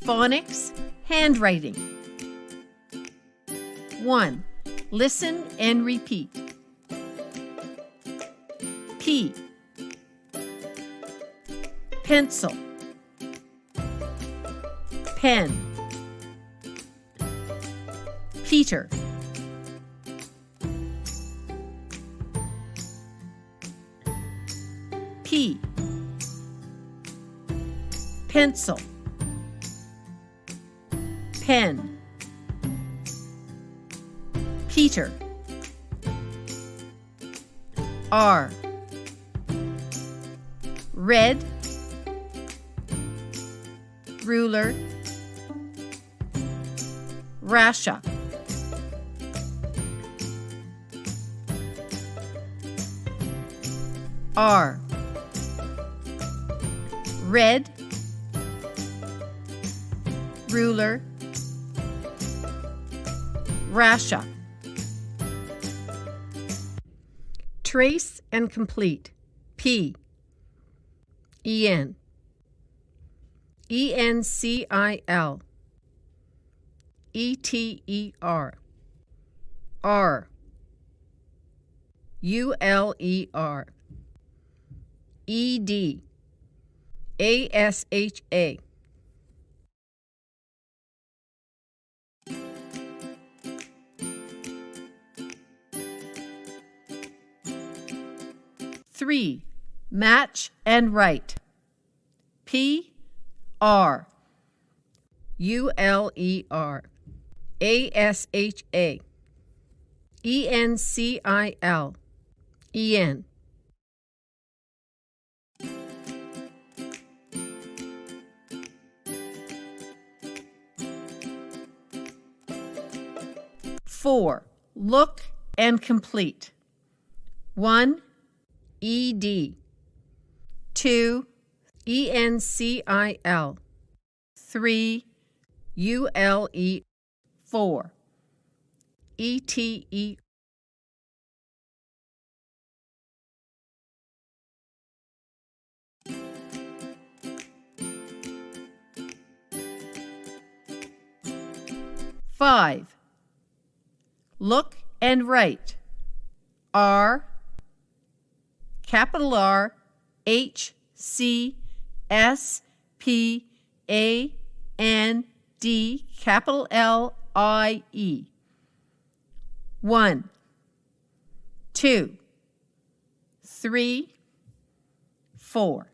Phonics, handwriting. 1. Listen and repeat. P. Pencil. Pen. Peter. P. Pencil. Pen. Peter. R. Red. Ruler. Rasha. R. Red. Ruler. Rasha. Trace and complete. P. E-N. E-N-C-I-L. E-T-E-R. R. U-L-E-R. E-D. A-S-H-A. Three. Match and write. P. R. U-L-E-R. A-S-H-A. E-N-C-I-L. E-N. Four. Look and complete. 1. E-D. 2. E-N-C-I-L. 3. U-L-E. 4. E-T-E. 5. Look and write. R. Capital R. H. C. S. P. A. N. D. Capital L. I. E. 1. 2. 3. 4.